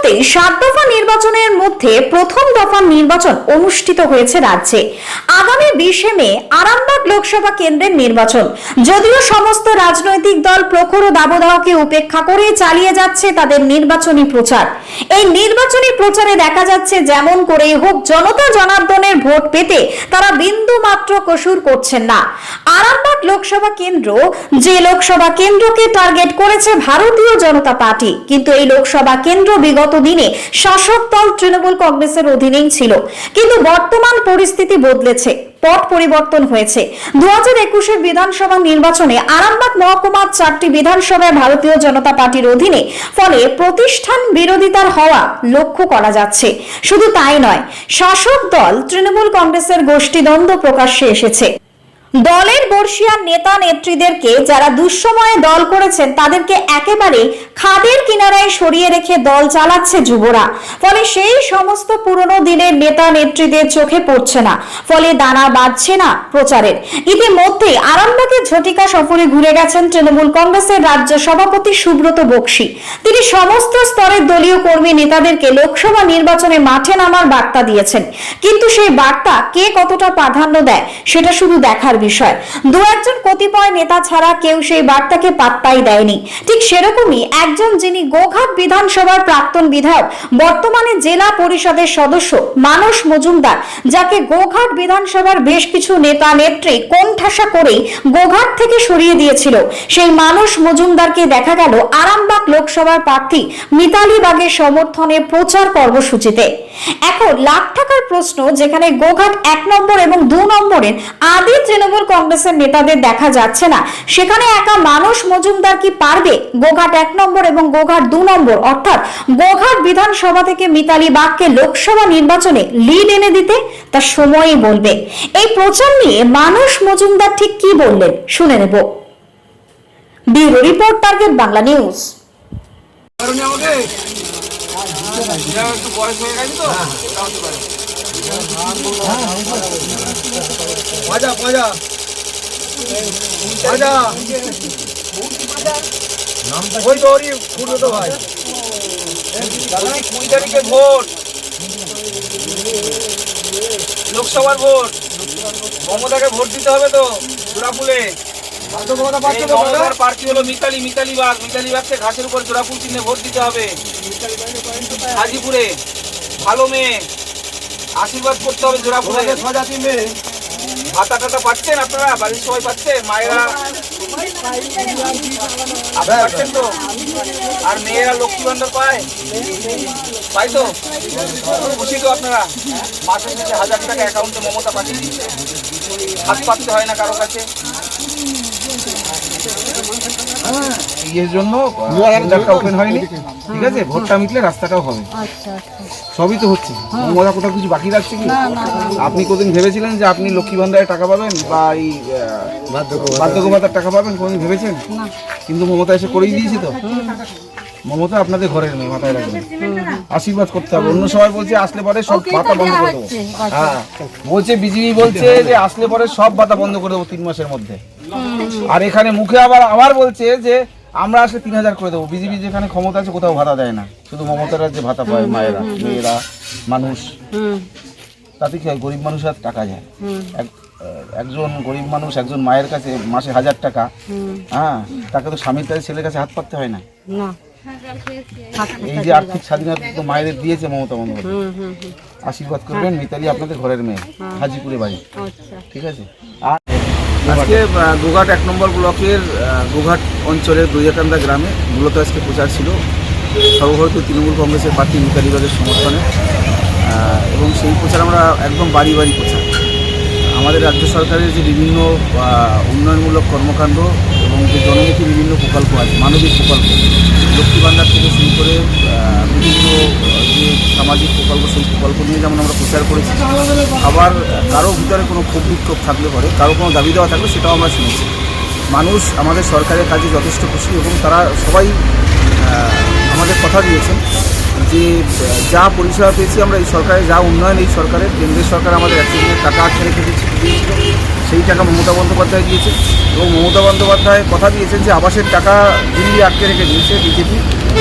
ইতিমধ্যেই 7 দফা নির্বাচনের মধ্যে প্রথম দফার নির্বাচন অনুষ্ঠিত হয়েছে রাজ্যে। আগামী 20 মে আরামবাগ লোকসভা কেন্দ্রের নির্বাচন। যদিও সমস্ত রাজনৈতিক দল প্রখর দাবদাহকে উপেক্ষা করে চালিয়ে যাচ্ছে তাদের নির্বাচনী প্রচার। এই নির্বাচনী প্রচারে দেখা যাচ্ছে যেমন করেই হোক জনতা জনার্দনের ভোট পেতে তারা বিন্দু মাত্র কসুর করছেন না। আরামবাগ লোকসভা কেন্দ্র যে লোকসভা কেন্দ্রকে টার্গেট করেছে ভারতীয় জনতা পার্টি, কিন্তু এই লোকসভা কেন্দ্র বিগত দিনে শাসক দল তৃণমূল কংগ্রেসের অধীনেই ছিল। কিন্তু বর্তমান পরিস্থিতি বদলেছে, পট পরিবর্তন হয়েছে। 2021-এর বিধানসভা নির্বাচনে আরামবাগ মহকুমার 4টি বিধানসভায় ভারতীয় জনতা পার্টির অধীনে, ফলে প্রতিষ্ঠান বিরোধিতার হওয়া লক্ষ্য করা যাচ্ছে। শুধু তাই নয়, শাসক দল তৃণমূল কংগ্রেসের গোষ্ঠীদ্বন্দ্ব প্রকাশ্যে এসেছে। দলের বর্ষিয়ান নেতা নেত্রীদেরকে যারা দুঃসময়ে দল করেছেন তাদেরকে একেবারে খাদের কিনারায় সরিয়ে রেখে দল চালাচ্ছে যুবরা। ফলে সেই সমস্ত পুরনো দিনের নেতা নেত্রীদের চোখে পড়ছে না, ফলে দানা বাঁধছে না প্রচারের। ইতিমধ্যে আরামবাগে ঝটিকা সফরে ঘুরে গেছেন তৃণমূল কংগ্রেসের রাজ্য সভাপতি সুব্রত বক্সী। তিনি সমস্ত স্তরের দলীয় কর্মী নেতাদেরকে লোকসভা নির্বাচনে মাঠে নামার বার্তা দিয়েছেন। কিন্তু সেই বার্তা কে কতটা প্রাধান্য দেয় সেটা শুধু দেখার বিষয়। দু একজন কতিপয় নেতা ছাড়া কেউ সেই বার্তাকে পাত্তাই দেয়নি। ঠিক সেরকমই একজন, যিনি গোঘাট বিধানসভার প্রাক্তন বিধায়ক, বর্তমানে জেলা পরিষদের সদস্য মানস মজুমদার, যাকে গোঘাট বিধানসভার বেশ কিছু নেতা নেত্রী কোণঠাসা করেই গোঘাট থেকে সরিয়ে দিয়েছিল, সেই মানস মজুমদারকে দেখা গেল আরামবাগ লোকসভার প্রার্থী মিতালি বাগের সমর্থনে প্রচার কর্মসূচিতে। এখন লাখ টাকার প্রশ্ন, যেখানে গোঘাট 1 নম্বর এবং 2 নম্বরের আদি তৃণমূল কংগ্রেসের নেতাদের দেখা যাচ্ছে না, সেখানে একা মানস মজুমদার কি পারবে গোঘাট 1 নম্বর এবং গোঘাট 2 নম্বর অর্থাৎ গোঘাট বিধানসভা থেকে মিতালি বাগকে লোকসভা নির্বাচনে লিড এনে দিতে? তা সময়ই বলবে। এই প্রচার নিয়ে মানস মজুমদার ঠিক কি বললেন শুনে নেব। Bureau report, target Bangla news. লোকসভার ভোট, মমতাকে ভোট দিতে হবে তো জোড়াফুলে। প্রার্থী হলো মিতালি বাগ। মিতালি বাগকে ঘাসের উপর জোড়াফুল চিহ্নে ভোট দিতে হবে। হাজিপুরে ভালো মেয়ে, আশীর্বাদ করতে হবে জোড়াফুলে। ভাতা টাতা পাচ্ছেন আপনারা? বাড়ির সবাই পাচ্ছেন? মায়েরা পাচ্ছেন তো? আর মেয়েরা লক্ষ্মী ভান্ডার পায় তো? খুশি তো আপনারা? মাসে শেষে 1000 টাকা অ্যাকাউন্টে মমতা পাঠিয়ে দিচ্ছে, হাত পাততে হয় না কারো কাছে। এর জন্য ওপেন হয়নি, ঠিক আছে? ভোটটা মিটলে রাস্তাটাও হবে, সবই তো হচ্ছে। মমতা কোথাও কিছু বাকি রাখছে কি? আপনি কোনদিন ভেবেছিলেন যে আপনি লক্ষ্মী ভান্ডারের টাকা পাবেন বা এই বার্ধক্য ভাতার টাকা পাবেন? কোনদিন ভেবেছেন? কিন্তু মমতা এসে করেই দিয়েছে তো। মমতা আপনাদের ঘরের মেয়ে, মাথায় রাখবেন। আশীর্বাদ করতে হবে। অন্য সময় বলছে আসলে পরে সব ভাতা বন্ধ করে দেবো। হ্যাঁ, বলছে বিজেপি বলছে যে আসলে পরে সব ভাতা বন্ধ করে দেবো 3 মাসের মধ্যে। আর এখানে মুখে আবার বলছে যে আমরা আসলে 3000 করে দেবো। বিজেপি যেখানে ক্ষমতা আছে কোথাও ভাতা দেয় না, শুধু মমতারা যে ভাতা পায় মায়েরা, মেয়েরা, মানুষ। তাতে কি হয়? গরিব মানুষ আর টাকা যায়। একজন গরিব মানুষ, একজন মায়ের কাছে মাসে 1000 টাকা, হ্যাঁ, তাকে তো স্বামীর কাছে, ছেলের কাছে হাত পাততে হয় না। এই যে আর্থিক স্বাধীনতা তো মায়েদের দিয়েছে মমতা বন্দ্যোপাধ্যায়। আশীর্বাদ করবেন। মিতালি আপনাদের ঘরের মেয়ে, হাজিপুরে বাড়ি, ঠিক আছে? আর আজকে গোঘাট 1 নম্বর ব্লকের গোঘাট অঞ্চলের দইয়াকান্দা গ্রামে মূলত আজকে প্রচার ছিল সর্বভারতীয় তৃণমূল কংগ্রেসের প্রার্থী মিতালি বাগের সমর্থনে। এবং সেই প্রচার আমরা একদম বাড়ি বাড়ি প্রচার। আমাদের রাজ্য সরকারের যে বিভিন্ন উন্নয়নমূলক কর্মকাণ্ড এবং যে জনমুখী বিভিন্ন প্রকল্প আছে, মানবিক প্রকল্প, লক্ষ্মী ভান্ডার থেকে শুরু করে বিভিন্ন যে সামাজিক প্রকল্প, সেই প্রকল্প নিয়ে যেমন আমরা প্রচার করেছি। আবার কারো ভিতরে কোনো ক্ষোভ বিক্ষোভ থাকলে পরে, কারো কোনো দাবি দেওয়া থাকলে সেটাও আমরা শুনেছি। মানুষ আমাদের সরকারের কাজে যথেষ্ট খুশি এবং তারা সবাই আমাদের কথা দিয়েছেন যে যা পরিষেবা পেয়েছি আমরা এই সরকারের, যা উন্নয়ন এই সরকারের, কেন্দ্রের সরকার আমাদের 100 দিনের টাকা আটকে রেখে দিয়েছিল, সেই টাকা মমতা বন্দ্যোপাধ্যায় দিয়েছে। এবং মমতা বন্দ্যোপাধ্যায় কথা দিয়েছেন যে আবাসের টাকা দিল্লি আটকে রেখে দিয়েছে বিজেপি,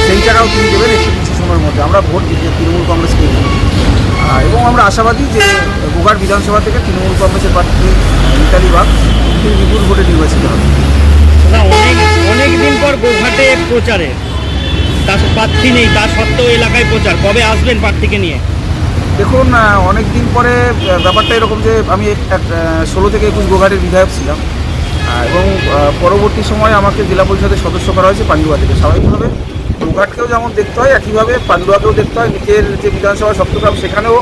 সেই টাকাও তিনি দেবেন একটু কিছু সময়ের মধ্যে। আমরা ভোট তৃণমূল কংগ্রেসকে দেব। এবং আমরা আশাবাদী যে গোঘাট বিধানসভা থেকে তৃণমূল কংগ্রেসের প্রার্থী মিতালি বাগ তিনি বিপুল ভোটে নির্বাচিত হবে। অনেক দিন পর গোঘাটে প্রচারে, তার প্রার্থী নেই, তা সত্ত্বেও এলাকায় প্রচার, কবে আসবেন প্রার্থীকে নিয়ে? দেখুন, অনেক দিন পরে ব্যাপারটা এরকম যে আমি 16 থেকে 21 গোঘাটের বিধায়ক ছিলাম এবং পরবর্তী সময়ে আমাকে জেলা পরিষদের সদস্য করা হয়েছে পান্ডুয়া থেকে। স্বাভাবিকভাবে গোঘাটকেও যেমন দেখতে হয়, একইভাবে পান্ডুয়াকেও দেখতে হয়। নিজের যে বিধানসভা সপ্তগ্রাম, সেখানেও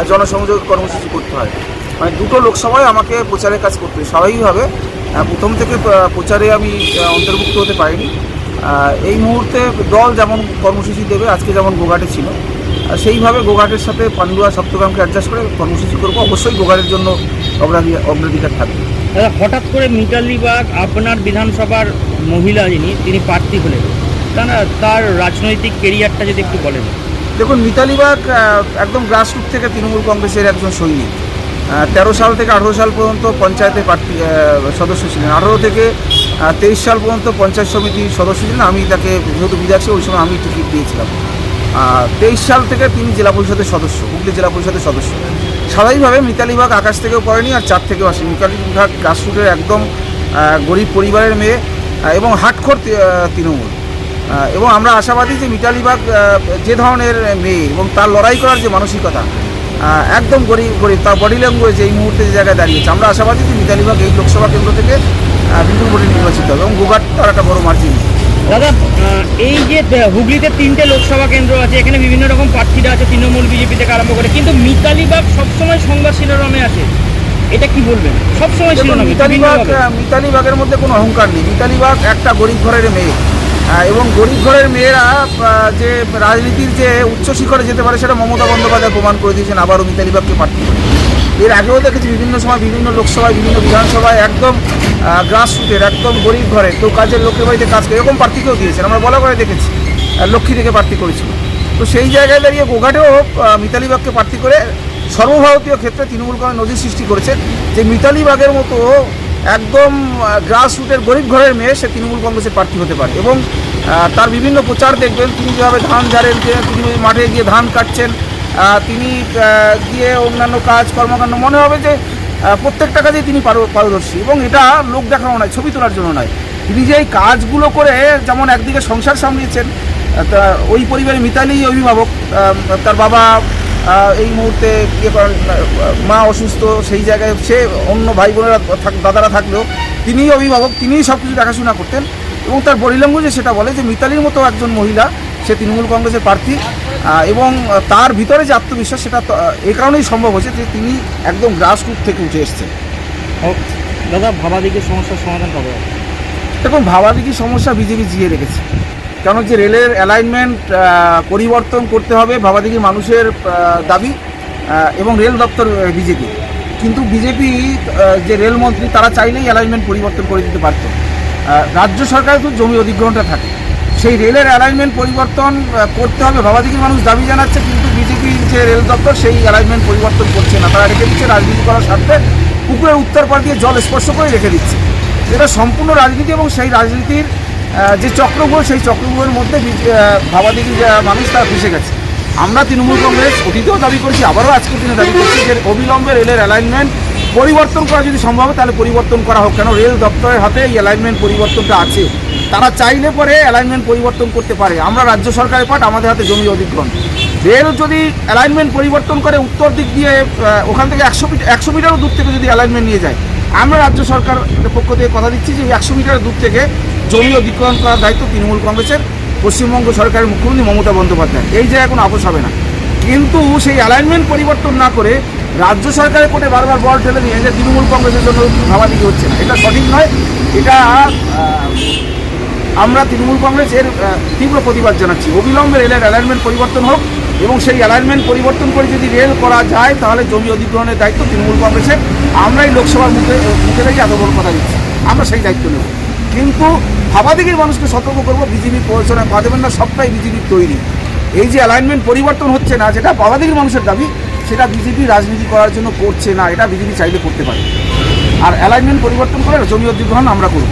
জনসংযোগ কর্মসূচি করতে হয়। মানে দুটো লোকসভায় আমাকে প্রচারের কাজ করতে হয়। স্বাভাবিকভাবে প্রথম থেকে প্রচারে আমি অন্তর্ভুক্ত হতে পারিনি। এই মুহূর্তে দল যেমন কর্মসূচি দেবে, আজকে যেমন গোঘাটে ছিল, সেইভাবে গোঘাটের সাথে পান্ডুয়া সপ্তগ্রামকে অ্যাডজাস্ট করে কর্মসূচি করবো। অবশ্যই গোঘাটের জন্য অগ্রাধিকার থাকবে। দাদা, হঠাৎ করে মিতালি বাগ আপনার বিধানসভার মহিলা তিনি প্রার্থী হলেন, তার রাজনৈতিক কেরিয়ারটা যদি একটু বলেন। দেখুন, মিতালি বাগ একদম গ্রাসরুট থেকে তৃণমূল কংগ্রেসের একজন সৈনিক। 13 সাল থেকে 18 সাল পর্যন্ত পঞ্চায়েতে সদস্য ছিলেন। 18 থেকে 23 সাল পর্যন্ত পঞ্চায়েত সমিতির সদস্য ছিলেন। আমি তাকে যেহেতু বিধায়ক ছিল, ওই সময় আমি টিকিট দিয়েছিলাম। 23 সাল থেকে তিনি জেলা পরিষদের সদস্য, হুগলি জেলা পরিষদের সদস্য। স্বাভাবিকভাবে মিতালি বাগ আকাশ থেকেও পড়েনি আর চাঁদ থেকেও আসেনি। মিতালি বাগ গ্রাসরুটের একদম গরিব পরিবারের মেয়ে এবং হাটখোর তৃণমূল। এবং আমরা আশাবাদী যে মিতালি বাগ যে ধরনের মেয়ে এবং তার লড়াই করার যে মানসিকতা, একদম গরিব তার বডি ল্যাঙ্গুয়েজ এই মুহূর্তে যে জায়গায় দাঁড়িয়েছে, আমরা আশাবাদী যে মিতালি বাগ এই লোকসভা কেন্দ্র থেকে বিপুল ভোটে নির্বাচিত হবে এবং গোঘাট তার একটা বড় মার্জিন। দাদা, এই যে হুগলিতে 3টে লোকসভা কেন্দ্র আছে, এখানে বিভিন্ন রকম প্রার্থীরা আছে, তৃণমূল, বিজেপি থেকে আরম্ভ করে, কিন্তু মিতালি বাগ সবসময় সংবাদ শিরোনামে আছে, এটা কি বলবেন? সবসময় শিরোনামে। মিতালি বাগের মধ্যে কোনো অহংকার নেই। মিতালি বাগ একটা গরিব ঘরের মেয়ে এবং গরিব ঘরের মেয়েরা যে রাজনীতির যে উচ্চ শিখরে যেতে পারে সেটা মমতা বন্দ্যোপাধ্যায় প্রমাণ করে দিয়েছেন আবারও মিতালি বাগকে প্রার্থী করে। এর আগেও দেখেছি বিভিন্ন সময়, বিভিন্ন লোকসভায়, বিভিন্ন বিধানসভায় একদম গ্রাসরুটের, একদম গরিব ঘরে, কেউ কাজের লোকের বাড়িতে কাজ করে, এরকম প্রার্থীকেও দিয়েছেন। আমরা বলা করে দেখেছি, লক্ষ্মী থেকে প্রার্থী করেছিল। তো সেই জায়গায় দাঁড়িয়ে গোঘাটেও মিতালি বাগকে প্রার্থী করে সর্বভারতীয় ক্ষেত্রে তৃণমূল কংগ্রেস নজির সৃষ্টি করেছে যে মিতালি বাগের মতো একদম গ্রাসরুটের গরিব ঘরের মেয়ে সে তৃণমূল কংগ্রেসের প্রার্থী হতে পারে। এবং তার বিভিন্ন প্রচার দেখবেন, তিনি যেভাবে ধান ঝাড়েন, তিনি মাঠে গিয়ে ধান কাটছেন, তিনি গিয়ে অন্যান্য কাজ কর্মকাণ্ড, মনে হবে যে প্রত্যেকটা কাজেই তিনি পারদর্শী। এবং এটা লোক দেখানো নয়, ছবি তোলার জন্য নয়, তিনি যে এই কাজগুলো করে যেমন একদিকে সংসার সামলিয়েছেন, ওই পরিবারে মিতালি অভিভাবক, তার বাবা এই মুহূর্তে মা অসুস্থ, সেই জায়গায় সে অন্য ভাই বোনেরা দাদারা থাকলেও তিনিই অভিভাবক, তিনিই সব কিছু দেখাশোনা করতেন। এবং তার বডি ল্যাঙ্গুয়েজে সেটা বলে যে মিতালির মতো একজন মহিলা সে তৃণমূল কংগ্রেসের প্রার্থী। এবং তার ভিতরে যে আত্মবিশ্বাস, সেটা এই কারণেই সম্ভব হয়েছে যে তিনি একদম গ্রাসরুট থেকে উঠে এসছেন। দাদা, ভাবাদিঘির সমস্যার সমাধান কবে হবে? দেখুন, ভাবাদিঘির সমস্যা বিজেপি জিয়ে রেখেছে। কেন যে রেলের অ্যালাইনমেন্ট পরিবর্তন করতে হবে ভাবাদিঘির মানুষের দাবি, এবং রেল দপ্তর বিজেপি। কিন্তু বিজেপি যে রেলমন্ত্রী, তারা চাইলেই অ্যালাইনমেন্ট পরিবর্তন করে দিতে পারত। রাজ্য সরকারের তো জমি অধিগ্রহণটা থাকে, সেই রেলের অ্যালাইনমেন্ট পরিবর্তন করতে হবে ভাবাদিঘির মানুষ দাবি জানাচ্ছে, কিন্তু বিজেপির যে রেল দপ্তর সেই অ্যালাইনমেন্ট পরিবর্তন করছে না। তারা রেখে দিচ্ছে রাজনীতি করার স্বার্থে, পুকুরের উত্তর পাড় দিয়ে জল স্পর্শ করে রেখে দিচ্ছে। এটা সম্পূর্ণ রাজনীতি এবং সেই রাজনীতির যে চক্রব্যূহ, সেই চক্রব্যূহের মধ্যে ভাবাদিঘির মানুষ তারা ফেসে গেছে। আমরা তৃণমূল কংগ্রেস অতীতেও দাবি করেছি, আবারও আজকের দিনে দাবি করছি যে অবিলম্বে রেলের অ্যালাইনমেন্ট পরিবর্তন করা যদি সম্ভব হয় তাহলে পরিবর্তন করা হোক। কেন রেল দপ্তরের হাতে এই অ্যালাইনমেন্ট পরিবর্তনটা আছে, তারা চাইলে পরে অ্যালাইনমেন্ট পরিবর্তন করতে পারে। আমরা রাজ্য সরকারের পাঠ, আমাদের হাতে জমি অধিগ্রহণ। রেল যদি অ্যালাইনমেন্ট পরিবর্তন করে উত্তর দিক দিয়ে ওখান থেকে 100 মিটারও দূর থেকে যদি অ্যালাইনমেন্ট নিয়ে যায়, আমরা রাজ্য সরকারের পক্ষ থেকে কথা দিচ্ছি যে 100 মিটার দূর থেকে জমি অধিগ্রহণ করার দায়িত্ব তৃণমূল কংগ্রেসের, পশ্চিমবঙ্গ সরকারের মুখ্যমন্ত্রী মমতা বন্দ্যোপাধ্যায়। এই জায়গায় কোনো আপোষ হবে না। কিন্তু সেই অ্যালাইনমেন্ট পরিবর্তন না করে রাজ্য সরকারের কোর্টে বারবার বল ঠেলে নিয়ে যে তৃণমূল কংগ্রেসের জন্য ভাবাদিঘি হচ্ছে না, এটা সঠিক নয়। এটা আমরা তৃণমূল কংগ্রেসের তীব্র প্রতিবাদ জানাচ্ছি। অবিলম্বে রেলের অ্যালাইনমেন্ট পরিবর্তন হোক এবং সেই অ্যালাইনমেন্ট পরিবর্তন করে যদি রেল করা যায় তাহলে জমি অধিগ্রহণের দায়িত্ব তৃণমূল কংগ্রেসের। আমরাই লোকসভার মুখে রেখে এত বড় কথা দিচ্ছি, আমরা সেই দায়িত্ব নেব। কিন্তু ভাবাদিঘির মানুষকে সতর্ক করবো, বিজেপি প্রয়োজনে পা দেবেন না, সবটাই বিজেপির তৈরি। এই যে অ্যালাইনমেন্ট পরিবর্তন হচ্ছে না, যেটা ভাবাদিঘির মানুষের দাবি, সেটা বিজেপি রাজনীতি করার জন্য করছে না, এটা বিজেপি চাইলে করতে পারে। আর অ্যালাইনমেন্ট পরিবর্তন করে জমি অধিগ্রহণ আমরা করব।